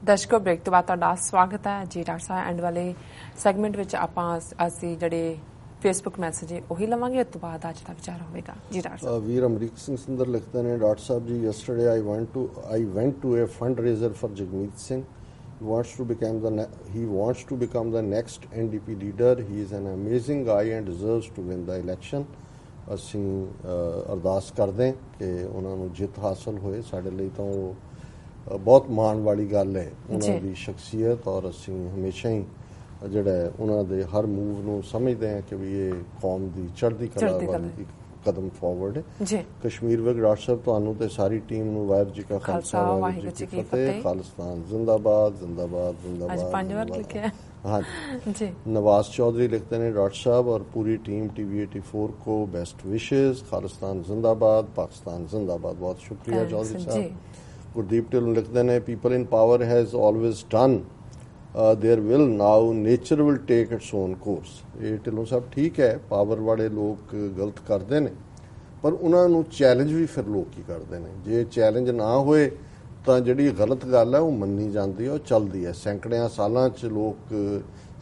ਦਰਸ਼ਕੋ break ਤੋਂ ਬਾਅਦ ਤੁਹਾਡਾ ਸਵਾਗਤ ਹੈ ਜੀ ਡਾਕਟਰ ਸਾਹਿਬ। ਐਂਡ ਵਾਲੇ ਸੈਗਮੈਂਟ ਵਿੱਚ ਅਸੀਂ ਜਿਹੜੇ ਫੇਸਬੁੱਕ ਮੈਸੇਜ ਹੈ ਉਹੀ ਲਵਾਂਗੇ, ਉਸ ਤੋਂ ਬਾਅਦ ਅੱਜ ਦਾ ਵਿਚਾਰ ਹੋਵੇਗਾ ਜੀ ਡਾਕਟਰ ਸਾਹਿਬ। ਵੀਰ ਅਮਰੀਕ ਸਿੰਘ ਸੁੰਦਰ ਲਿਖਦੇ ਨੇ, doctor Sahib ji yesterday I went to a fundraiser for Jagmeet Singh. He wants to become the next NDP leader. He is an amazing guy and deserves to win the election. ਅਸੀਂ ਅਰਦਾਸ ਕਰਦੇ ਕਿ ਉਹਨਾਂ ਨੂੰ ਜਿੱਤ ਹਾਸਲ ਹੋਏ। ਸਾਡੇ ਲਈ ਤਾਂ ਉਹ ਬਹੁਤ ਮਾਣ ਵਾਲੀ ਗੱਲ ਹੈ ਉਹਨਾਂ ਦੀ ਸ਼ਖਸੀਅਤ, ਔਰ ਅਸੀਂ ਹਮੇਸ਼ਾ ਹੀ ਜਿਹੜਾ ਉਹਨਾਂ ਦੇ ਹਰ ਮੂਵ ਨੂੰ ਸਮਝਦੇ ਹਾਂ ਕਿ ਵੀ ਇਹ ਕੌਮ ਦੀ ਚੜ੍ਹਦੀ ਕਲਾ ਵੱਲ ਕਦਮ ਫਾਰਵਰਡ ਹੈ। ਕਸ਼ਮੀਰ ਵਿਗ ਡਾਕਟਰ ਸਾਹਿਬ ਤੁਹਾਨੂੰ ਤੇ ਸਾਰੀ ਟੀਮ ਨੂੰ ਵਾਹਿਗੁਰੂ ਜੀ ਕਾ ਖਾਲਸਾ ਵਾਹਿਗੁਰੂ ਜੀ ਕੀ ਫਤਿਹ। ਖਾਲਿਸਤਾਨ ਜ਼ਿੰਦਾਬਾਦ ਜ਼ਿੰਦਾਬਾਦ ਜ਼ਿੰਦਾਬਾਦ। हाँ जी। नवाज चौधरी लिखते हैं, डॉक्टर साहब और पूरी टीम TV84 को बेस्ट विशेस। खालिस्तान जिंदाबाद, पाकिस्तान जिंदाबाद। बहुत शुक्रिया चौधरी साहब। गुरदीप ढिल्लों लिखते हैं, people in power has always done their will, now nature will take its own course. ये ढिल्लों साहब ठीक है, पावर वाले लोग गलत करते हैं, पर उन्होंने चैलेंज भी फिर लोग ही करते हैं। जे चैलेंज ना होए ਤਾਂ ਜਿਹੜੀ ਗਲਤ ਗੱਲ ਹੈ ਉਹ ਮੰਨੀ ਜਾਂਦੀ ਹੈ, ਉਹ ਚੱਲਦੀ ਹੈ। ਸੈਂਕੜਿਆਂ ਸਾਲਾਂ 'ਚ ਲੋਕ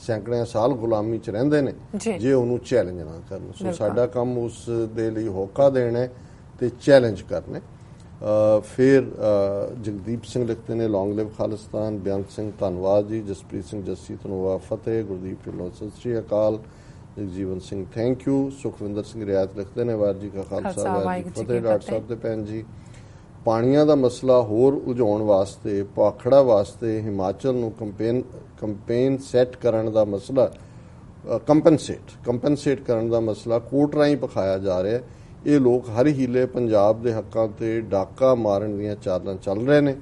ਸੈਂਕੜਿਆਂ ਸਾਲ ਗੁਲਾਮੀ 'ਚ ਰਹਿੰਦੇ ਨੇ ਜੇ ਉਹਨੂੰ ਚੈਲੰਜ ਨਾ ਕਰਨ। ਸੋ ਸਾਡਾ ਕੰਮ ਉਸ ਦੇ ਲਈ ਹੋਕਾ ਦੇਣਾ ਤੇ ਚੈਲੰਜ ਕਰਨੇ। ਫਿਰ ਜਗਦੀਪ ਸਿੰਘ ਲਿਖਦੇ ਨੇ, ਲੌਂਗ ਲਿਵ ਖਾਲਿਸਤਾਨ। ਬੇਅੰਤ ਸਿੰਘ ਧੰਨਵਾਦ ਜੀ। ਜਸਪ੍ਰੀਤ ਸਿੰਘ ਜੱਸੀ ਧੰਨਵਾਦ ਫਤਿਹ। ਗੁਰਦੀਪ ਢਿੱਲੋਂ ਸਤਿ ਸ਼੍ਰੀ ਅਕਾਲ। Jagjeevan Singh thank you. ਸੁਖਵਿੰਦਰ ਸਿੰਘ ਰਿਆਤ ਲਿਖਦੇ ਨੇ, ਵਾਹਿਗੁਰੂ ਜੀ ਕਾ ਖਾਲਸਾ ਵਾਹਿਗੁਰੂ ਜੀ ਕੀ ਫਤਿਹ। ਡਾਕਟਰ ਸਾਹਿਬ ਤੇ ਭੈਣ ਜੀ, ਪਾਣੀਆਂ ਦਾ ਮਸਲਾ ਹੋਰ ਉਲਝਾਉਣ ਵਾਸਤੇ ਭਾਖੜਾ ਵਾਸਤੇ ਹਿਮਾਚਲ ਨੂੰ ਕੰਪੇਨ ਸੈੱਟ ਕਰਨ ਦਾ ਮਸਲਾ ਕੰਪਨਸੇਟ ਕਰਨ ਦਾ ਮਸਲਾ ਕੋਰਟ ਰਾਹੀਂ ਪਖਾਇਆ ਜਾ ਰਿਹਾ। ਇਹ ਲੋਕ ਹਰ ਹੀਲੇ ਪੰਜਾਬ ਦੇ ਹੱਕਾਂ ਤੇ ਡਾਕਾ ਮਾਰਨ ਦੀਆਂ ਚਾਲਾਂ ਚੱਲ ਰਹੇ ਨੇ।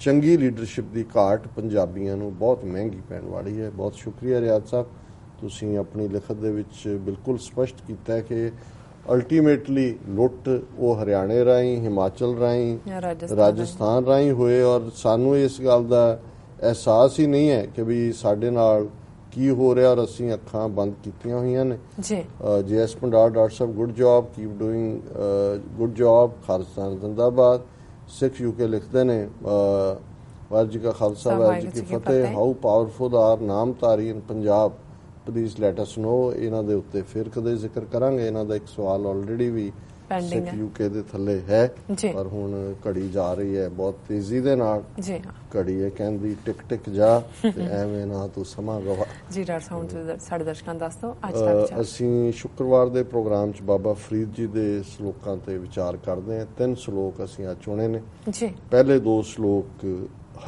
ਚੰਗੀ ਲੀਡਰਸ਼ਿਪ ਦੀ ਘਾਟ ਪੰਜਾਬੀਆਂ ਨੂੰ ਬਹੁਤ ਮਹਿੰਗੀ ਪੈਣ ਵਾਲੀ ਹੈ। ਬਹੁਤ ਸ਼ੁਕਰੀਆ ਰਿਆਜ਼ ਸਾਹਿਬ, ਤੁਸੀਂ ਆਪਣੀ ਲਿਖਤ ਦੇ ਵਿੱਚ ਬਿਲਕੁਲ ਸਪਸ਼ਟ ਕੀਤਾ ਕਿ ਅਲਟੀਮੇਟਲੀ ਲੁੱਟ ਉਹ ਹਰਿਆਣੇ ਰਾਹੀਂ, ਹਿਮਾਚਲ ਰਾਹੀਂ, ਰਾਜਸਥਾਨ ਰਾਹੀਂ ਹੋਏ। ਔਰ ਸਾਨੂੰ ਇਸ ਗੱਲ ਦਾ ਅਹਿਸਾਸ ਹੀ ਨਹੀਂ ਹੈ ਕਿ ਵੀ ਸਾਡੇ ਨਾਲ ਕੀ ਹੋ ਰਿਹਾ, ਔਰ ਅਸੀਂ ਅੱਖਾਂ ਬੰਦ ਕੀਤੀਆਂ ਹੋਈਆਂ ਨੇ। JS ਪੰਡਾਰ ਡਾਕਟਰ ਸਾਹਿਬ good job, keep doing good job. Khalistan ਜ਼ਿੰਦਾਬਾਦ। ਸਿੱਖ UK ਲਿਖਦੇ ਨੇ, ਵਾਹਿਗੁਰੂ ਜੀ ਕਾ ਖਾਲਸਾ ਵਾਹਿਗੁਰੂ ਜੀ ਕੀ ਫਤਿਹ। How powerful are Namdhari in Punjab, please let us know. ਇਹਨਾਂ ਦੇ ਉੱਤੇ ਫਿਰ ਕਦੇ ਜ਼ਿਕਰ ਕਰਾਂਗੇ। ਇਹਨਾਂ ਦਾ ਇੱਕ ਸਵਾਲ ਆਲਰੇਡੀ ਵੀ ਸਿੱਖ UK ਦੇ ਥੱਲੇ ਹੈ, ਪਰ ਹੁਣ ਘੜੀ ਜਾ ਰਹੀ ਹੈ ਬਹੁਤ ਤੇਜ਼ੀ ਦੇ ਨਾਲ। ਘੜੀ ਇਹ ਕਹਿੰਦੀ ਟਿਕ ਟਿਕ ਜਾ, ਤੇ ਐਵੇਂ ਨਾ ਤੂੰ ਸਮਾਂ ਗਵਾ। ਜੀ ਡਾਕਟਰ ਸਾਹਿਬ ਸਾਡੇ ਦਰਸ਼ਕਾਂ ਦੱਸ ਦਿਓ ਅੱਜ ਦਾ ਵਿਚਾਰ। ਅਸੀਂ ਸ਼ੁੱਕਰਵਾਰ ਦੇ ਪ੍ਰੋਗਰਾਮ 'ਚ ਬਾਬਾ ਫਰੀਦ ਜੀ ਦੇ ਸ਼ਲੋਕਾਂ ਤੇ ਵਿਚਾਰ ਕਰਦੇ ਹਾਂ। 3 ਸ਼ਲੋਕ ਅਸੀਂ ਅੱਜ ਚੁਣੇ ਨੇ। ਪਹਿਲੇ 2 ਸ਼ਲੋਕ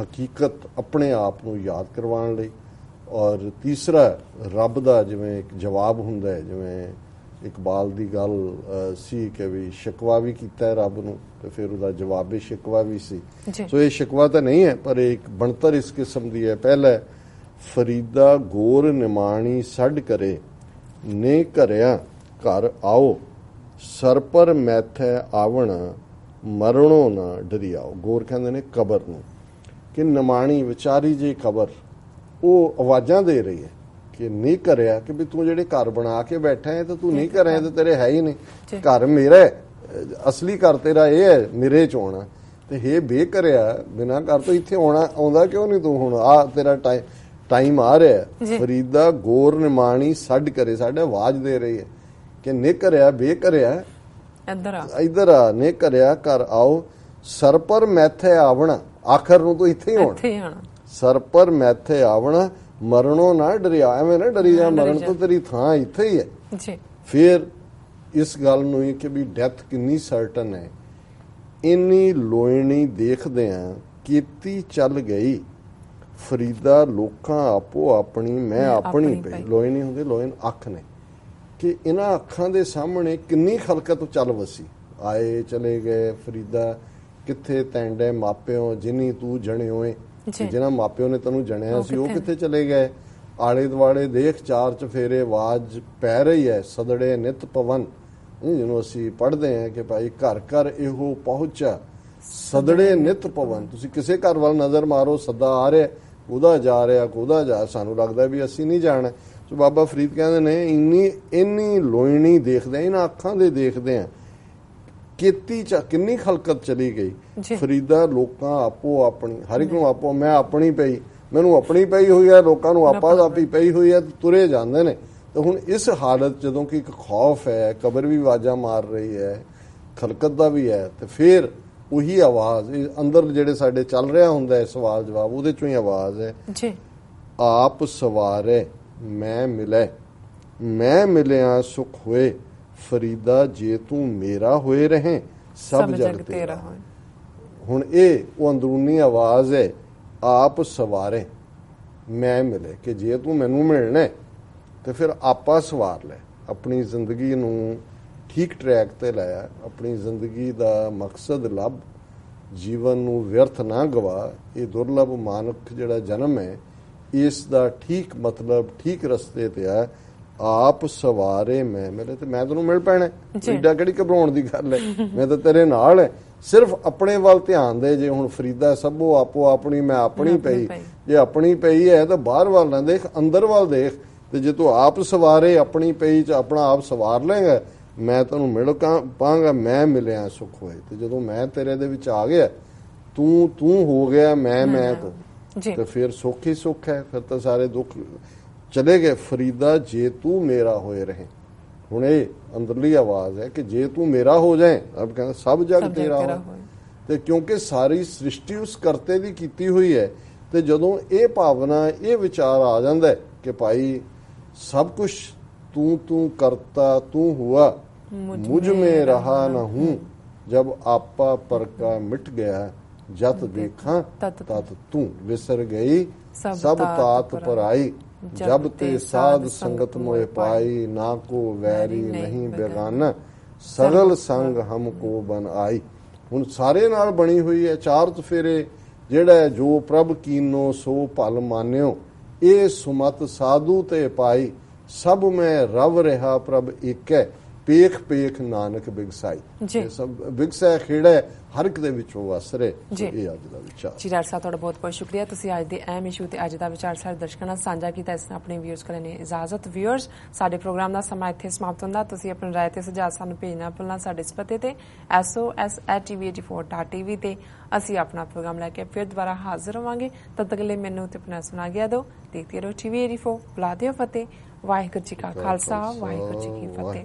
ਹਕੀਕਤ ਆਪਣੇ ਆਪ ਨੂੰ ਯਾਦ ਕਰਵਾਉਣ ਲਈ, ਔਰ ਤੀਸਰਾ ਰੱਬ ਦਾ ਜਿਵੇਂ ਇੱਕ ਜਵਾਬ ਹੁੰਦਾ ਹੈ, ਜਿਵੇਂ ਇਕਬਾਲ ਦੀ ਗੱਲ ਸੀ ਕਿ ਵੀ ਸ਼ਿਕਵਾ ਵੀ ਕੀਤਾ ਹੈ ਰੱਬ ਨੂੰ, ਤੇ ਫਿਰ ਉਹਦਾ ਜਵਾਬ ਵੀ ਸ਼ਿਕਵਾ ਵੀ ਸੀ। ਸੋ ਇਹ ਸ਼ਿਕਵਾ ਤਾਂ ਨਹੀਂ ਹੈ, ਪਰ ਇੱਕ ਬਣਤਰ ਇਸ ਕਿਸਮ ਦੀ ਹੈ। ਪਹਿਲਾ, ਫਰੀਦਾ ਗੋਰ ਨਿਮਾਣੀ ਛੱਡ ਕਰੇ, ਨੇ ਘਰਿਆ ਘਰ ਆਓ, ਸਰ ਪਰ ਮੈਥੈ ਆਵਣ, ਮਰਣੋਂ ਨਾ ਡਰਿਆਓ। ਗੋਰ ਕਹਿੰਦੇ ਨੇ ਕਬਰ ਨੂੰ, ਕਿ ਨਿਮਾਣੀ ਵਿਚਾਰੀ ਜੀ ਕਬਰ ਉਹ ਆਵਾਜ਼ਾਂ ਦੇ ਰਹੀ ਹੈ ਕਿ ਨਹੀਂ ਕਰਿਆ, ਕਿ ਵੀ ਤੂੰ ਜਿਹੜੇ ਘਰ ਬਣਾ ਕੇ ਬੈਠਾ ਹੈ ਤੇ ਤੂੰ ਨਹੀਂ ਕਰਿਆ ਤੇ ਤੇਰੇ ਹੈ ਹੀ ਨਹੀਂ। ਘਰ ਮੇਰਾ ਹੈ, ਅਸਲੀ ਘਰ ਤੇਰਾ ਇਹ ਹੈ, ਮੇਰੇ ਚ ਆਉਣਾ, ਤੇ ਇਹ ਬੇਕਰਿਆ ਬਿਨਾਂ ਘਰ ਤੋਂ ਇੱਥੇ ਆਉਂਦਾ ਕਿਉਂ ਨਹੀਂ ਤੂੰ? ਹੁਣ ਆ ਤੇਰਾ ਟਾਈਮ ਆ ਰਿਹਾ। ਫਰੀਦਾ ਗੋਰ ਨਿਮਾਣੀ ਛੱਡ ਕਰੇ, ਸਾਡੇ ਆਵਾਜ਼ ਦੇ ਰਹੀ ਹੈ ਕਿ ਨਹੀਂ ਕਰਿਆ ਬੇਕਰਿਆ, ਇੱਧਰ ਆ, ਨਹੀਂ ਕਰਿਆ ਘਰ ਆਓ, ਸਰ ਪਰ ਮੈਥੇ ਆਵਣਾ, ਆਖਰ ਨੂੰ ਤੂੰ ਇੱਥੇ ਹੀ ਆਉਣਾ। ਸਰ ਪਰ ਮੈਥੇ ਆਵਣਾ, ਮਰਨੋਂ ਨਾ ਡਰਿਆ, ਐਵੇਂ ਨਾ ਡਰੀ ਜਾ, ਮਰਨ ਤੋਂ ਤੇਰੀ ਥਾਂ ਇੱਥੇ ਹੀ ਹੈ। ਫਿਰ ਇਸ ਗੱਲ ਨੂੰ ਕਿ ਵੀ ਡੈਥ ਕਿੰਨੀ ਸਰਟਨ ਹੈ, ਇੰਨੀ ਲੋਇਣੀ ਦੇਖਦੇ ਆ ਕੀਤੀ ਚੱਲ ਗਈ। ਫਰੀਦਾ ਲੋਕਾਂ ਆਪੋ ਆਪਣੀ, ਮੈਂ ਆਪਣੀ ਪਈ। ਲੋਇਣੀ ਹੁੰਦੀ, ਲੋਇਨ ਅੱਖ ਨੇ, ਕਿ ਇਹਨਾਂ ਅੱਖਾਂ ਦੇ ਸਾਹਮਣੇ ਕਿੰਨੀ ਖਲਕਤ ਚੱਲ ਵਸੀ। ਆਏ ਚਲੇ ਗਏ, ਫਰੀਦਾ ਕਿੱਥੇ ਤੈਂਡੇ ਮਾਪਿਓ ਜਿਨੀ ਤੂੰ ਜਣਿਓਏ, ਜਿਹਨਾਂ ਮਾਪਿਓ ਨੇ ਤੈਨੂੰ ਜਣਿਆ ਸੀ ਉਹ ਕਿੱਥੇ ਚਲੇ ਗਏ। ਆਲੇ ਦੁਆਲੇ ਦੇਖ, 4 ਚਫੇਰੇ ਆਵਾਜ਼ ਪੈ ਰਹੀ ਹੈ, ਸਦੜੇ ਨਿਤ ਪਵਨ, ਜਿਹਨੂੰ ਅਸੀਂ ਪੜ੍ਹਦੇ ਹਾਂ ਕਿ ਭਾਈ ਘਰ ਘਰ ਇਹੋ ਪਹੁੰਚਾ, ਸਦੜੇ ਨਿਤ ਪਵਨ। ਤੁਸੀਂ ਕਿਸੇ ਘਰ ਵੱਲ ਨਜ਼ਰ ਮਾਰੋ, ਸੱਦਾ ਆ ਰਿਹਾ, ਉਹਦਾ ਜਾ ਰਿਹਾ, ਉਹਦਾ ਜਾ, ਸਾਨੂੰ ਲੱਗਦਾ ਵੀ ਅਸੀਂ ਨਹੀਂ ਜਾਣਾ। ਸੋ ਬਾਬਾ ਫਰੀਦ ਕਹਿੰਦੇ ਨੇ ਇੰਨੀ ਲੋਇਣੀ ਦੇਖਦੇ, ਇਹਨਾਂ ਅੱਖਾਂ ਦੇ ਦੇਖਦੇ ਆ ਕੀਤੀ ਚ ਕਿੰਨੀ ਖਲਕਤ ਚਲੀ ਗਈ। ਫਰੀਦਾ ਲੋਕਾਂ ਆਪੋ ਆਪਣੀ, ਹਰ ਇੱਕ ਨੂੰ ਆਪੋ, ਮੈਂ ਆਪਣੀ ਪਈ, ਮੈਨੂੰ ਆਪਣੀ ਪਈ ਹੋਈ ਹੈ, ਲੋਕਾਂ ਨੂੰ ਆਪਾ ਆਪੀ ਪਈ ਹੋਈ ਹੈ, ਤੁਰੇ ਜਾਂਦੇ ਨੇ। ਤੇ ਹੁਣ ਇਸ ਹਾਲਤ ਜਦੋਂ ਕਿ ਇੱਕ ਖੌਫ ਹੈ, ਕਬਰ ਵੀ ਆਵਾਜ਼ਾਂ ਮਾਰ ਰਹੀ ਹੈ, ਖਲਕਤ ਦਾ ਵੀ ਹੈ, ਤੇ ਫਿਰ ਉਹੀ ਆਵਾਜ਼ ਅੰਦਰ ਜਿਹੜੇ ਸਾਡੇ ਚੱਲ ਰਿਹਾ ਹੁੰਦਾ ਹੈ ਸਵਾਲ ਜਵਾਬ, ਉਹਦੇ ਚੋਂ ਹੀ ਆਵਾਜ਼ ਹੈ ਜੀ, ਆਪ ਸਵਾਰੇ ਮੈਂ ਮਿਲੇ, ਮੈਂ ਮਿਲਿਆ ਸੁਖ ਹੋਏ, ਫਰੀਦਾ ਜੇ ਤੂੰ ਮੇਰਾ ਹੋਏ ਰਹੇ, ਸਭ ਜਗ ਤੇਰਾ ਹੋਏ। ਹੁਣ ਇਹ ਉਹ ਅੰਦਰੂਨੀ ਆਵਾਜ਼ ਹੈ, ਆਪ ਸਵਾਰੇ ਮੈਂ ਮਿਲੇ, ਕਿ ਜੇ ਤੂੰ ਮੈਨੂੰ ਮਿਲਣਾ ਤੇ ਫਿਰ ਆਪਾ ਸਵਾਰ ਲੈ, ਆਪਣੀ ਜ਼ਿੰਦਗੀ ਨੂੰ ਠੀਕ ਟਰੈਕ ਤੇ ਲੈ, ਆਪਣੀ ਜ਼ਿੰਦਗੀ ਦਾ ਮਕਸਦ ਲੱਭ, ਜੀਵਨ ਨੂੰ ਵਿਅਰਥ ਨਾ ਗਵਾ। ਇਹ ਦੁਰਲਭ ਮਾਨਵ ਜਿਹੜਾ ਜਨਮ ਹੈ, ਇਸ ਦਾ ਠੀਕ ਮਤਲਬ ਠੀਕ ਰਸਤੇ ਤੇ ਆ, ਆਪ ਸਵਾਰੇ ਮੈਂ ਮਿਲੇ, ਤੇ ਮੈਂ ਤੈਨੂੰ ਮਿਲ ਪੈਣਾ, ਏਡਾ ਕਿਹੜੀ ਘਬਰਾਉਣ ਦੀ ਗੱਲ ਹੈ, ਮੈਂ ਤਾਂ ਤੇਰੇ ਨਾਲ ਹੈ। ਸਿਰਫ ਆਪਣੇ ਵੱਲ ਧਿਆਨ ਦੇ। ਜੇ ਹੁਣ ਫਰੀਦਾ ਸਭੋ ਆਪੋ ਆਪਣੀ, ਮੈਂ ਆਪਣੀ ਪਈ, ਜੇ ਆਪਣੀ ਪਈ ਹੈ ਤਾਂ ਬਾਹਰ ਵੱਲ ਨਾ ਦੇਖ, ਅੰਦਰ ਵੱਲ ਦੇਖ। ਤੇ ਜੇ ਤੂੰ ਆਪ ਸਵਾਰੇ ਆਪਣੀ ਪਈ ਚ ਆਪਣਾ ਆਪ ਸਵਾਰ ਲਏਗਾ, ਮੈਂ ਤੈਨੂੰ ਮਿਲ ਪਾਂਗਾ, ਮੈਂ ਮਿਲਿਆ ਸੁਖ ਹੋਏ। ਤੇ ਜਦੋਂ ਮੈਂ ਤੇਰੇ ਦੇ ਵਿੱਚ ਆ ਗਿਆ, ਤੂੰ ਹੋ ਗਿਆ ਮੈਂ ਤੋਂ, ਤੇ ਫਿਰ ਸੁੱਖ ਹੀ ਸੁੱਖ ਹੈ, ਫਿਰ ਤਾਂ ਸਾਰੇ ਦੁੱਖ ਚਲੇ ਗਏ। ਫਰੀਦਾ ਜੇ ਤੂੰ ਮੇਰਾ ਹੋਏ ਰਹੇ, ਹੁਣ ਇਹ ਅੰਦਰਲੀ ਆਵਾਜ਼ ਹੈ ਕਿ ਜੇ ਤੂੰ ਮੇਰਾ ਹੋ ਜਾਏ, ਰੱਬ ਕਹਿੰਦਾ ਸਭ ਜਗ ਤੇਰਾ ਹੋਏ। ਤੇ ਕਿਉਂਕਿ ਸਾਰੀ ਸ੍ਰਿਸ਼ਟੀ ਉਸ ਕਰਤੇ ਦੀ ਕੀਤੀ ਹੋਈ ਹੈ, ਤੇ ਜਦੋਂ ਇਹ ਭਾਵਨਾ ਇਹ ਵਿਚਾਰ ਆ ਜਾਂਦਾ ਕਿ ਭਾਈ सब कुछ तू करता तू हुआ, मुझ में रहा न हूं, जब आपा पर का मिट गया, जत देखा तत तू, विसर गई सब तात पर आई, जब ते साध संगत मोए पाई, ना को वैरी नहीं बेगाना, सगल संग हमको बन आई। हुण सारे नाल बनी हुई है, चार चफेरे जेड़ा जो प्रभ कीनो सो भल मान्यो, ਇਹ ਸੁਮਤ ਸਾਧੂ ਤੇ ਪਾਈ, ਸਭ ਮੈਂ ਰਵ ਰਿਹਾ ਪ੍ਰਭ ਏਕੈ, ਪੇਖ ਪੇਖ ਨਾਨਕ ਬਿਗਸਾਈ। ਸਭ ਬਿਗਸਾ ਖੇੜਾ ਹਰ ਇੱਕ ਦੇ ਵਿੱਚ ਉਹ ਵਸ ਰਹੇ। ਇਹ ਅੱਜ ਦਾ ਵਿਚਾਰ ਜੀ। ਡਾਕਟਰ ਸਾਹਿਬ ਤੁਹਾਡਾ ਬਹੁਤ ਬਹੁਤ ਸ਼ੁਕਰੀਆ, ਤੁਸੀਂ ਅੱਜ ਦੇ ਅਹਿਮ ਇਸ਼ੂ ਤੇ ਅੱਜ ਦਾ ਵਿਚਾਰ ਸਾਡੇ ਦਰਸ਼ਕਾਂ ਨਾਲ ਸਾਂਝਾ ਕੀਤਾ। ਇਸ ਨਾਲ ਆਪਣੇ ਵਿਊਅਰਸ ਕਰਨ ਨੇ ਇਜਾਜ਼ਤ। ਵਿਊਅਰਸ, ਸਾਡੇ ਪ੍ਰੋਗਰਾਮ ਦਾ ਸਮਾਂ ਇੱਥੇ ਸਮਾਪਤ ਹੁੰਦਾ। ਤੁਸੀਂ ਆਪਣੀ ਰਾਏ ਤੇ ਸੁਝਾਅ ਸਾਨੂੰ ਭੇਜਣਾ ਭੁੱਲਣਾ ਸਾਡੇ ਇਸ ਪਤੇ ਤੇ SOS@tv84.tv ਤੇ। ਅਸੀਂ ਆਪਣਾ ਪ੍ਰੋਗਰਾਮ ਲੈ ਕੇ ਫਿਰ ਦੁਬਾਰਾ ਹਾਜ਼ਰ ਹੋਵਾਂਗੇ। ਤਦ ਤੱਕ ਲਈ ਮੈਨੂੰ ਤੇ ਆਪਣਾ ਸੁਣਾ ਗਿਆ ਦਿਓ। ਦੇਖਦੇ ਰਹੋ TV84। ਬੁਲਾ ਦਿਓ ਫਤਿਹ। ਵਾਹਿਗੁਰੂ ਜੀ ਕਾ ਖਾਲਸਾ, ਵਾਹਿਗੁਰੂ ਜੀ ਕੀ ਫਤਿਹ।